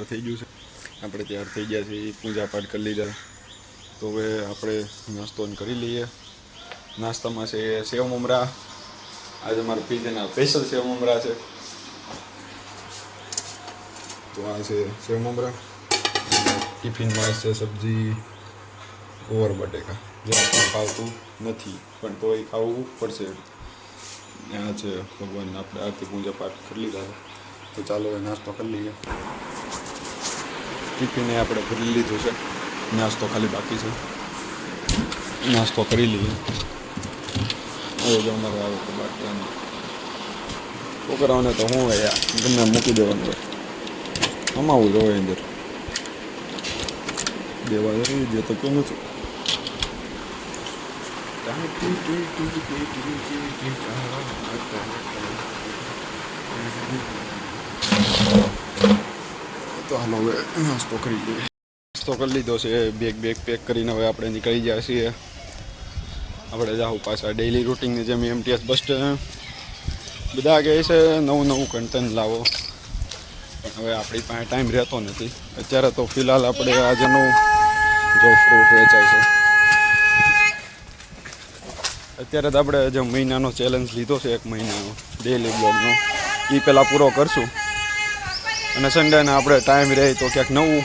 થઈ ગયું છે, આપણે તૈયાર થઈ ગયા છીએ, પૂજા પાઠ કરી લીધા. તો હવે આપણે નાસ્તો કરી લઈએ. નાસ્તામાં છે સેવ મમરા. આજે મારા પીઝાના સ્પેશિયલ સેવ મમરા છે. તો આ છે સેવ મમરા. ટિફિનમાં છે સબ્જી ગોળ બટેકા, જે આપણે ખાવતું નથી પણ તોય ખાવું પડશે. આ છે ભગવાન, આપણે આરતી પૂજા પાઠ કરી લીધા. તો ચાલો હવે નાસ્તો કરી લઈએ. ટિફિને આપણે ભરી લીધું છે, નાસ્તો ખાલી બાકી છે. નાસ્તો કરી લઈએ. હવે જો અમારે આવે તો બાકી છોકરાઓને તો હું હોય યાર, ગમે મૂકી દેવાનું હોય, અમાવું જ હોય અંદર દેવા જરૂરી જે તો કેવું છું. તો હાલો હવે નાસ્તો કરી લઈએ. નાસ્તો કરી લીધો છે, બેગ પેક કરીને હવે આપણે નીકળી ગયા છીએ. આપણે જાઉં પાછા ડેઈલી રૂટિનની જેમ MTS બસ સ્ટેન્ડ. બધા કહે છે નવું કન્ટેન્ટ લાવો, પણ હવે આપણી પાસે ટાઈમ રહેતો નથી. અત્યારે તો ફિલહાલ આપણે આજનું જો ફ્રૂટ વેચાય છે, અત્યારે તો આપણે જે મહિનાનો ચેલેન્જ લીધો છે, 1 મહિનાનો ડેઈલી બ્લોગનો, એ પહેલાં પૂરો કરશું. અને સન્ડેને આપણે ટાઈમ રહે તો ક્યાંક નવું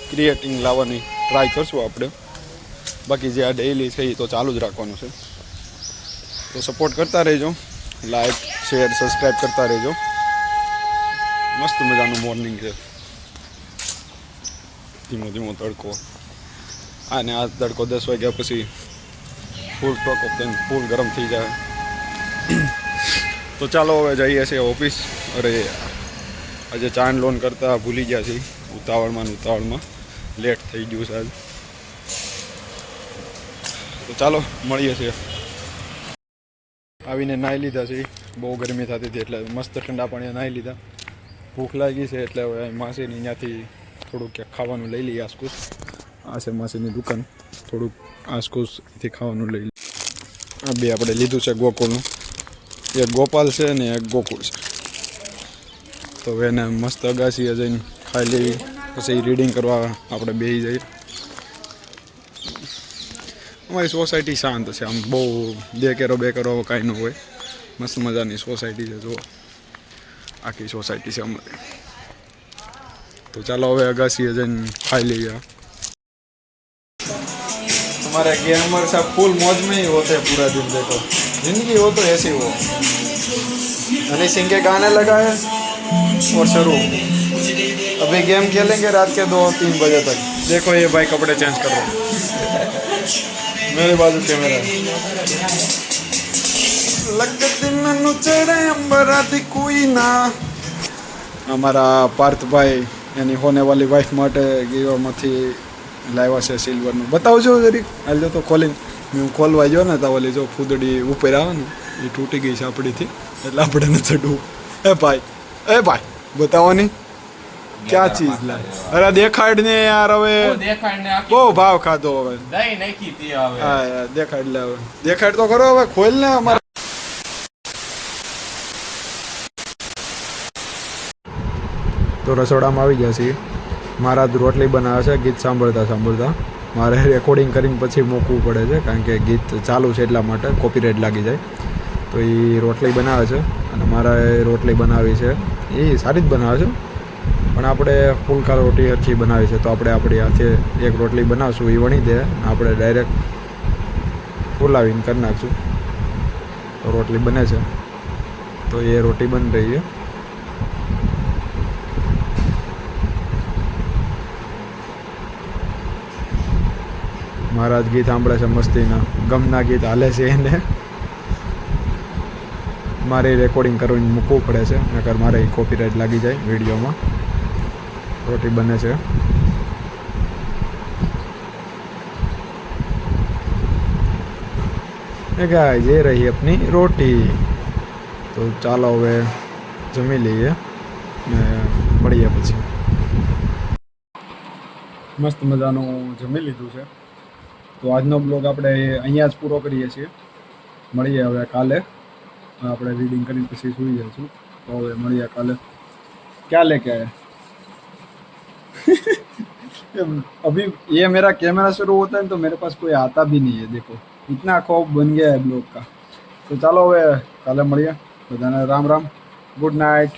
ક્રિએટિંગ લાવવાની ટ્રાય કરશું આપણે. બાકી જે આ ડેઈલી છે એ તો ચાલુ જ રાખવાનું છે. તો સપોર્ટ કરતા રહેજો, લાઈક શેર સબસ્ક્રાઈબ કરતા રહેજો. મસ્ત મજાનું મોર્નિંગ છે, ધીમો તડકો. અને આ તડકો 10 વાગ્યા પછી ફૂલ સ્ટોક ઓફ થઈને ફૂલ ગરમ થઈ જાય. તો ચાલો હવે જઈએ છીએ ઓફિસ. અરે આજે ચાંદ લોન કરતાં ભૂલી ગયા છીએ, ઉતાવળમાં લેટ થઈ ગયું છે આજ. તો ચાલો મળીએ છીએ. આવીને નાહી લીધા છે, બહુ ગરમી થતી હતી એટલે મસ્ત ઠંડા પાણીએ નાહી લીધા. ભૂખ લાગી છે એટલે હવે માસીની અહીંયાથી થોડુંક ક્યાંક ખાવાનું લઈ લઈએ. આસકૂસ આ છે માસીની દુકાન, થોડુંક આસકૂસથી ખાવાનું લઈ લઈએ. આ બે આપણે લીધું છે ગોકુળનું, એક ગોપાલ છે ને એક ગોકુળ છે. તો એને મસ્ત અગાસીએ જઈને ખાઈ લેવી, પછી રીડિંગ કરવા આપણે બેસી જઈએ. અમારી સોસાયટી શાંત છે, આમ બહુ બે કરો કાંઈ ન હોય. મસ્ત મજાની સોસાયટી છે, જુઓ આખી સોસાયટી છે અમારી. તો ચાલો હવે અગાસીએ જઈને ખાઈ લઈએ. हमारे गेमर सब फुल मौज में ही होते हैं पूरा दिन. देखो जिंदगी हो तो ऐसी हो. हनी सिंह के गाने लगाए और शुरू. अभी गेम खेलेंगे रात के 2-3 बजे तक. देखो ये भाई कपड़े चेंज कर रहे हैं, मेरे बाजू कैमरा. लगती मैनू चढ़े अंबराती कोई ना. हमारा पार्थभाई यानी होने वाली वाइफ માટે ગીરોમાંથી લાવ્યા છે સિલ્વરનું. બતાવજો જરીક. હાલ તો ખોલીને હું ખોલવા ગયો ને તો ઓલી જો ફૂદડી ઉપર આવે ને એ તૂટી ગઈ છે આપણીથી, એટલે આપણે ન ચડવું. એ ભાઈ બતાવવાની ક્યાં ચીજ લાવે? અરે દેખાડ ને યાર, હવે બહુ ભાવ ખાધો હવે. હા દેખાડ લે, હવે દેખાડ તો ખરો, હવે ખોલ ને. અમારે તો રસોડામાં આવી ગયા છીએ. મારા રોટલી બનાવે છે, ગીત સાંભળતા મારે રેકોર્ડિંગ કરીને પછી મૂકવું પડે છે, કારણ કે ગીત ચાલુ છે એટલા માટે કોપીરાઇટ લાગી જાય. તો એ રોટલી બનાવે છે અને મારે રોટલી બનાવી છે, એ સારી જ બનાવે છે, પણ આપણે ફૂલકા રોટી હરખી બનાવી છે. તો આપણે આપણી હાથે એક રોટલી બનાવશું, એ વણી દે, આપણે ડાયરેક્ટ ફૂલાવીને કરી નાખશું. તો રોટલી બને છે, તો એ રોટી બની રહી છે. મહારાજ ગીત સાંભળે છે મસ્તીના, ગમના ગીત હાલે છે એને. મારે રેકોર્ડિંગ કરીને મૂકવું પડે છે, નકર મારે કોપીરાઇટ લાગી જાય વિડીયોમાં. રોટી બને છે. ગાય જે રહી આપની રોટી. તો ચાલો હવે જમી લઈએ ને મળીએ પછી. મસ્ત મજાનું જમી લીધું છે. તો આજનો બ્લોગ આપણે અહીંયા જ પૂરો કરીએ છીએ. મળીએ હવે કાલે. આપણે રીડિંગ કરીને પછી સૂઈ જઈશું. તો હવે મળીએ કાલે. ક્યાં લેકે આયા? अभी ये मेरा कैमरा शुरू होता है तो मेरे पास कोई आता भी नहीं है, देखो इतना खौफ बन गया है ब्लॉग का। तो ચાલો હવે કાલે મળીએ, બધાને રામ રામ, ગુડ નાઇટ।